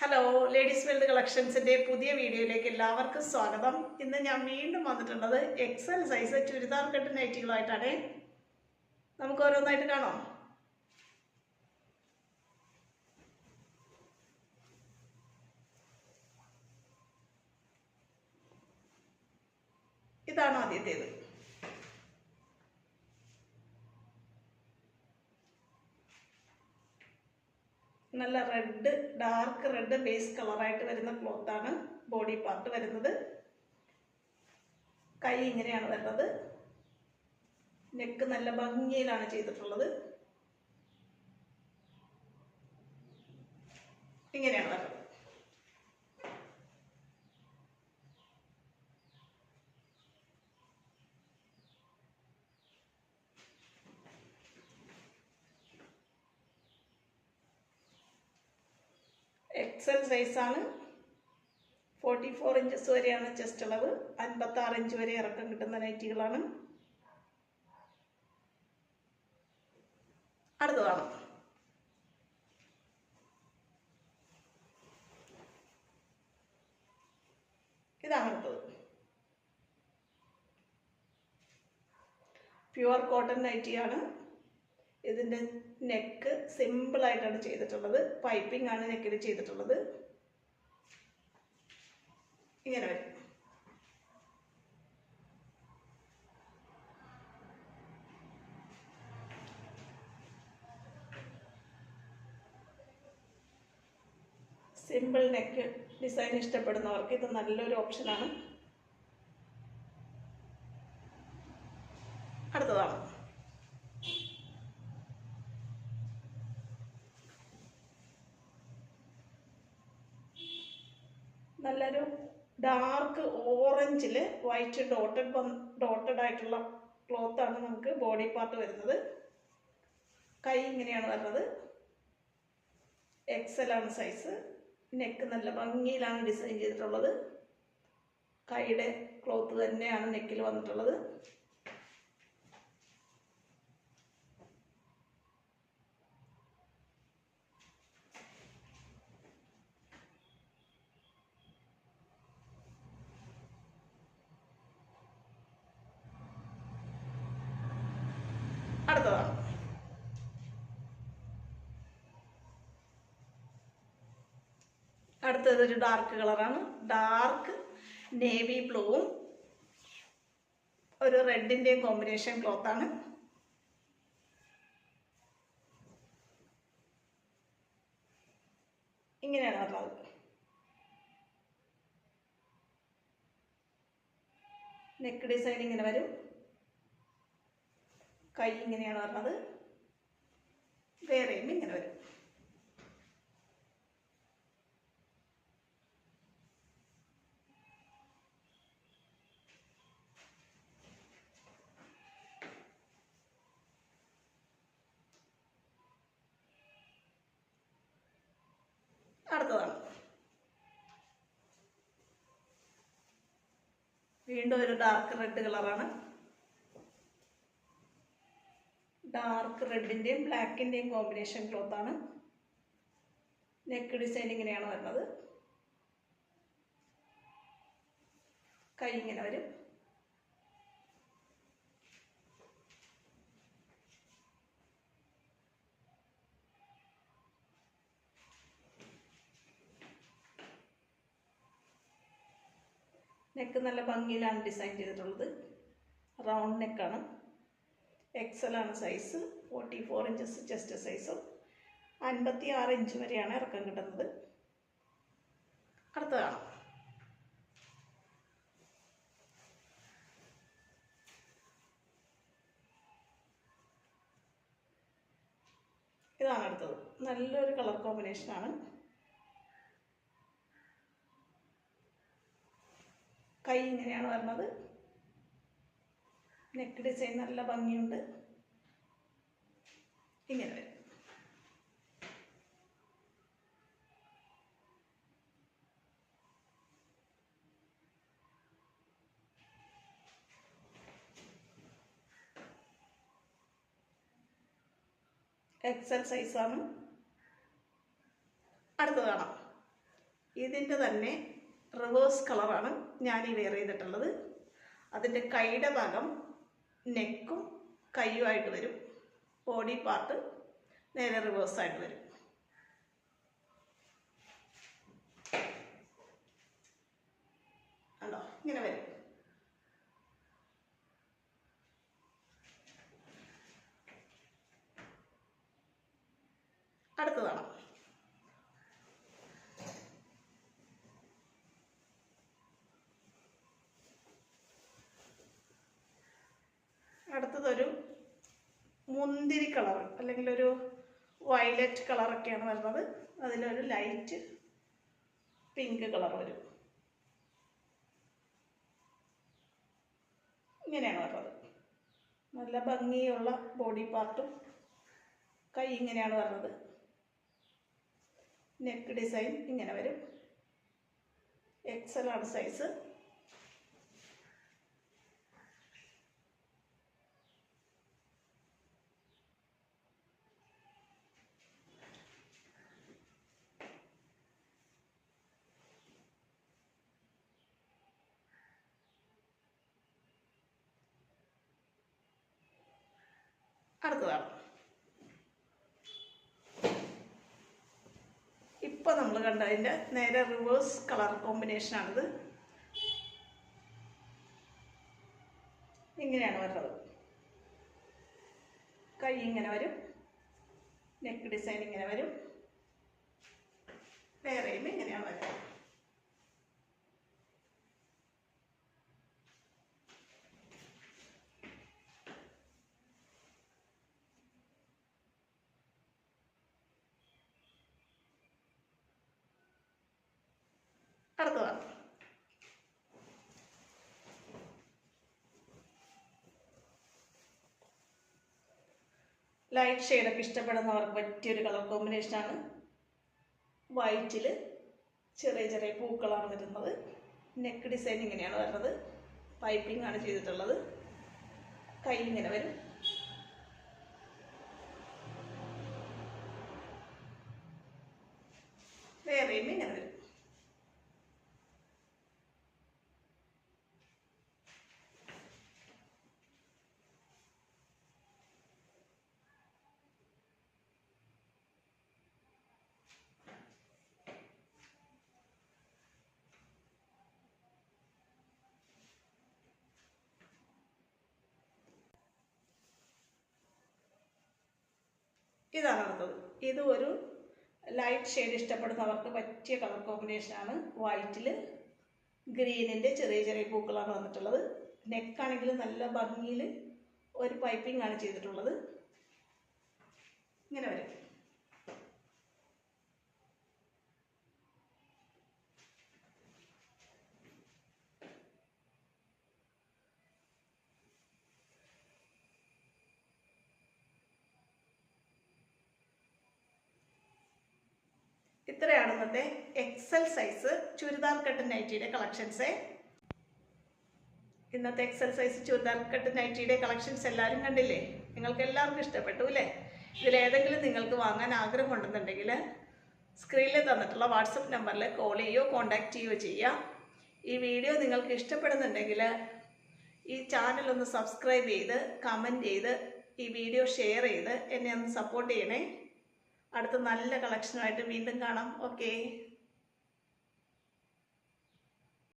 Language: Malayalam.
ഹലോ ലേഡീസ് വേൾഡ് കളക്ഷൻസിൻ്റെ പുതിയ വീഡിയോയിലേക്ക് എല്ലാവർക്കും സ്വാഗതം. ഇന്ന് ഞാൻ വീണ്ടും വന്നിട്ടുള്ളത് എക്സൽ സൈസ് ചുരിദാർ കട്ട് നൈറ്റികളായിട്ടാണ്. നമുക്ക് ഓരോന്നായിട്ട് കാണാം. ഇതാണ് ആദ്യത്തേത്. നല്ല റെഡ്, ഡാർക്ക് റെഡ് ബേസ് കളറായിട്ട് വരുന്ന ക്ലോത്താണ് ബോഡി പാർട്ട് വരുന്നത്. കൈ ഇങ്ങനെയാണ് വരുന്നത്. നെക്ക് നല്ല ഭംഗിയിലാണ് ചെയ്തിട്ടുള്ളത്. ഇങ്ങനെയാണ് വരുന്നത്. എക്സൽ സൈസാണ്. 44 ഇഞ്ചസ് വരെയാണ് ചെസ്റ്റ് അളവ്. 56 ഇഞ്ച് വരെ ഇറക്കം കിട്ടുന്ന നൈറ്റികളാണ്. അടുത്തതാണ് ഇതാണ് അടുത്തത്. പ്യുവർ കോട്ടൺ നൈറ്റിയാണ്. ഇതിൻ്റെ നെക്ക് സിമ്പിളായിട്ടാണ് ചെയ്തിട്ടുള്ളത്. പൈപ്പിംഗ് ആണ് നെക്കിൽ ചെയ്തിട്ടുള്ളത്. ഇങ്ങനെ വരും. സിമ്പിൾ നെക്ക് ഡിസൈൻ ഇഷ്ടപ്പെടുന്നവർക്ക് ഇത് നല്ലൊരു ഓപ്ഷനാണ്. അടുത്തതാണ് നല്ലൊരു ഡാർക്ക് ഓറഞ്ചിൽ വൈറ്റ് ഡോട്ടഡ് ആയിട്ടുള്ള ക്ലോത്താണ് നമുക്ക് ബോഡി പാർട്ട് വരുന്നത്. കൈ ഇങ്ങനെയാണ് വരുന്നത്. എക്സൽ ആണ് സൈസ്. നെക്ക് നല്ല ഭംഗിയിലാണ് ഡിസൈൻ ചെയ്തിട്ടുള്ളത്. കൈയുടെ ക്ലോത്ത് തന്നെയാണ് നെക്കിൽ വന്നിട്ടുള്ളത്. അടുത്തതാണ് അടുത്തത് ഒരു ഡാർക്ക് കളറാണ്. ഡാർക്ക് നേവി ബ്ലൂവും ഒരു റെഡിൻ്റെയും കോമ്പിനേഷൻ ക്ലോത്താണ്. ഇങ്ങനെയാണ് വരുന്നത്. നെക്ക് ഡിസൈൻ ഇങ്ങനെ വരും. കൈ ഇങ്ങനെയാണ് വരുന്നത്. വേറെയും ഇങ്ങനെ വരും. അടുത്തതാണ് വീണ്ടും ഒരു ഡാർക്ക് റെഡ് കളറാണ്. ഡാർക്ക് റെഡിൻ്റെയും ബ്ലാക്കിൻ്റെയും കോമ്പിനേഷൻ ക്ലോത്താണ്. നെക്ക് ഡിസൈൻ ഇങ്ങനെയാണ് വരുന്നത്. കൈ ഇങ്ങനെ വരും. നെക്ക് നല്ല ഭംഗിയിലാണ് ഡിസൈൻ ചെയ്തിട്ടുള്ളത്. റൗണ്ട് നെക്കാണ്. എക്സൽ ആണ് സൈസ്. 44 ഇഞ്ചസ് ചെസ്റ്റ് സൈസും 56 ഇഞ്ച് വരെയാണ് ഇറക്കം കിട്ടുന്നത്. അടുത്തതാണ് ഇതാണ് അടുത്തത്. നല്ലൊരു കളർ കോമ്പിനേഷനാണ്. കൈ ഇങ്ങനെയാണ് വരുന്നത്. നെക്ക് ഡിസൈൻ നല്ല ഭംഗിയുണ്ട്. ഇങ്ങനെ വരും. എക്സൽ സൈസാണ്. അടുത്തത് കാണാം. ഇതിൻ്റെ തന്നെ റിവേഴ്സ് കളറാണ് ഞാൻ ഈ വെയർ ചെയ്തിട്ടുള്ളത്. അതിൻ്റെ കൈയുടെ ഭാഗം നെക്കും കയ്യുമായിട്ട് വരും, ബോഡി പാർട്ട് നേരെ റിവേഴ്സായിട്ട് വരും. കണ്ടോ, ഇങ്ങനെ വരും. അടുത്തതാണ് അടുത്തതൊരു മുന്തിരി കളർ അല്ലെങ്കിൽ ഒരു വയലറ്റ് കളറൊക്കെയാണ് വരുന്നത്. അതിലൊരു ലൈറ്റ് പിങ്ക് കളർ വരും. ഇങ്ങനെയാണ് വരുന്നത്. നല്ല ഭംഗിയുള്ള ബോഡി പാർട്ടും കൈ ഇങ്ങനെയാണ് വരുന്നത്. നെക്ക് ഡിസൈൻ ഇങ്ങനെ വരും. XL ആണ് സൈസ്. അടുത്തതാണ് ഇപ്പോൾ നമ്മൾ കണ്ടതിൻ്റെ നേരെ റിവേഴ്സ് കളർ കോമ്പിനേഷനാണിത്. ഇങ്ങനെയാണ് വരുന്നത്. കൈ ഇങ്ങനെ വരും, നെക്ക് ഡിസൈൻ ഇങ്ങനെ വരും, വേറെയും ഇങ്ങനെയാണ് വരുന്നത്. അടുത്തതാണ് ലൈറ്റ് ഷെയ്ഡൊക്കെ ഇഷ്ടപ്പെടുന്നവർക്ക് പറ്റിയൊരു കളർ കോമ്പിനേഷനാണ്. വൈറ്റിൽ ചെറിയ ചെറിയ പൂക്കളാണ് വരുന്നത്. നെക്ക് ഡിസൈൻ ഇങ്ങനെയാണ് വരുന്നത്. പൈപ്പിംഗ് ആണ് ചെയ്തിട്ടുള്ളത്. കൈ ഇങ്ങനെ വരും. വേറെയും ഇങ്ങനെ വരും. ഇതാണ് അടുത്തത്. ഇത് ഒരു ലൈറ്റ് ഷെയ്ഡ് ഇഷ്ടപ്പെടുന്നവർക്ക് പറ്റിയ കളർ കോമ്പിനേഷനാണ്. വൈറ്റിൽ ഗ്രീനിൻ്റെ ചെറിയ ചെറിയ പൂക്കളാണ് വന്നിട്ടുള്ളത്. നെക്കാണെങ്കിൽ നല്ല ഭംഗിയിൽ ഒരു പൈപ്പിംഗ് ആണ് ചെയ്തിട്ടുള്ളത്. ഇങ്ങനെ വരും. ഇത്രയാണ് ഇന്നത്തെ XL സൈസ് ചുരിദാർ കട്ട് നൈറ്റിയുടെ കളക്ഷൻസ്. ഇന്നത്തെ XL സൈസ് ചുരിദാർ കട്ട് നൈറ്റിയുടെ കളക്ഷൻസ് എല്ലാവരും കണ്ടില്ലേ? നിങ്ങൾക്ക് എല്ലാവർക്കും ഇഷ്ടപ്പെട്ടു അല്ലേ? ഇതിലേതെങ്കിലും നിങ്ങൾക്ക് വാങ്ങാൻ ആഗ്രഹം ഉണ്ടെന്നുണ്ടെങ്കിൽ സ്ക്രീനിൽ തന്നിട്ടുള്ള വാട്സപ്പ് നമ്പറിൽ കോൾ ചെയ്യുകയോ കോൺടാക്റ്റ് ചെയ്യുകയോ ചെയ്യുക. ഈ വീഡിയോ നിങ്ങൾക്ക് ഇഷ്ടപ്പെടുന്നുണ്ടെങ്കിൽ ഈ ചാനൽ ഒന്ന് സബ്സ്ക്രൈബ് ചെയ്ത് കമൻറ്റ് ചെയ്ത് ഈ വീഡിയോ ഷെയർ ചെയ്ത് എന്നെ ഒന്ന് സപ്പോർട്ട് ചെയ്യണേ. അടുത്ത നല്ല കളക്ഷനുമായിട്ട് വീണ്ടും കാണാം. ഓക്കേ.